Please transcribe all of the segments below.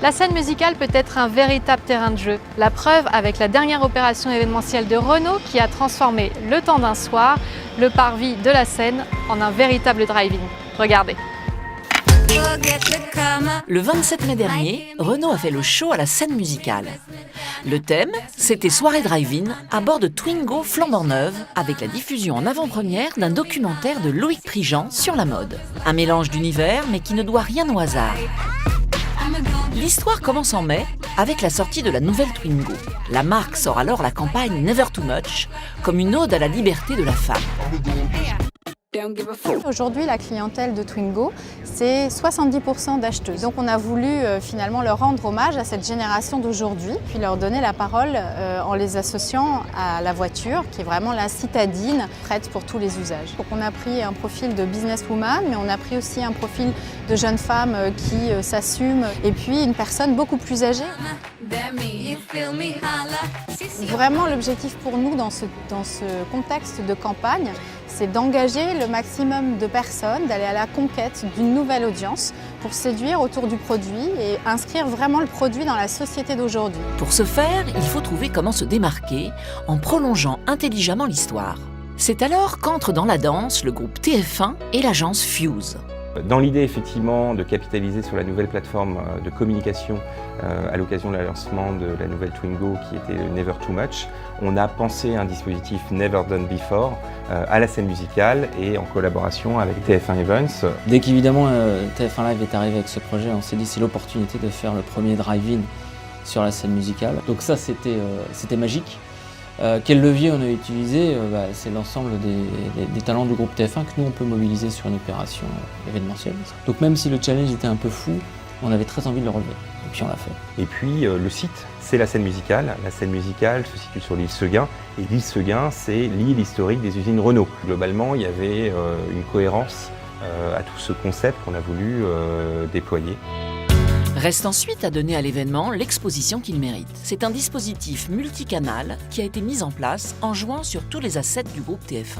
La scène musicale peut être un véritable terrain de jeu. La preuve avec la dernière opération événementielle de Renault qui a transformé le temps d'un soir, le parvis de la Seine, en un véritable drive-in. Regardez. Le 27 mai dernier, Renault a fait le show à la scène musicale. Le thème, c'était soirée drive-in à bord de Twingo flambant neuve avec la diffusion en avant-première d'un documentaire de Loïc Prigent sur la mode. Un mélange d'univers mais qui ne doit rien au hasard. L'histoire commence en mai avec la sortie de la nouvelle Twingo. La marque sort alors la campagne Never Too Much comme une ode à la liberté de la femme. Aujourd'hui, la clientèle de Twingo, c'est 70% d'acheteuses. Donc on a voulu finalement leur rendre hommage à cette génération d'aujourd'hui, puis leur donner la parole en les associant à la voiture, qui est vraiment la citadine prête pour tous les usages. Donc on a pris un profil de businesswoman, mais on a pris aussi un profil de jeune femme qui s'assume, et puis une personne beaucoup plus âgée. Vraiment, l'objectif pour nous dans ce contexte de campagne, c'est d'engager le maximum de personnes, d'aller à la conquête d'une nouvelle audience pour séduire autour du produit et inscrire vraiment le produit dans la société d'aujourd'hui. Pour ce faire, il faut trouver comment se démarquer en prolongeant intelligemment l'histoire. C'est alors qu'entre dans la danse le groupe TF1 et l'agence Fuse. Dans l'idée effectivement de capitaliser sur la nouvelle plateforme de communication à l'occasion de lancement de la nouvelle Twingo qui était le Never Too Much, on a pensé un dispositif Never Done Before à la scène musicale et en collaboration avec TF1 Events. Dès qu'évidemment TF1 Live est arrivé avec ce projet, on s'est dit c'est l'opportunité de faire le premier drive-in sur la scène musicale. Donc ça c'était magique. Quel levier on a utilisé? C'est l'ensemble des talents du groupe TF1 que nous on peut mobiliser sur une opération événementielle. Donc même si le challenge était un peu fou, on avait très envie de le relever. Et puis on l'a fait. Et puis le site, c'est la scène musicale. La scène musicale se situe sur l'île Seguin. Et l'île Seguin, c'est l'île historique des usines Renault. Globalement, il y avait une cohérence à tout ce concept qu'on a voulu déployer. Reste ensuite à donner à l'événement l'exposition qu'il mérite. C'est un dispositif multicanal qui a été mis en place en jouant sur tous les assets du groupe TF1.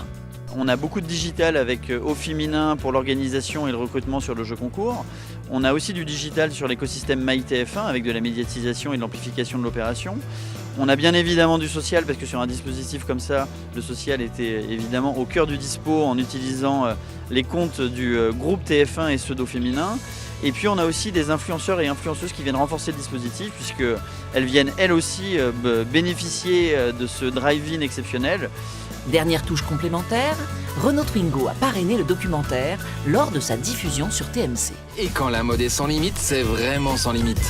On a beaucoup de digital avec Au Féminin pour l'organisation et le recrutement sur le jeu concours. On a aussi du digital sur l'écosystème MyTF1 avec de la médiatisation et de l'amplification de l'opération. On a bien évidemment du social parce que sur un dispositif comme ça, le social était évidemment au cœur du dispo en utilisant les comptes du groupe TF1 et ceux d'Au Féminin. Et puis on a aussi des influenceurs et influenceuses qui viennent renforcer le dispositif puisqu'elles viennent elles aussi bénéficier de ce drive-in exceptionnel. Dernière touche complémentaire, Renault Twingo a parrainé le documentaire lors de sa diffusion sur TMC. Et quand la mode est sans limite, c'est vraiment sans limite.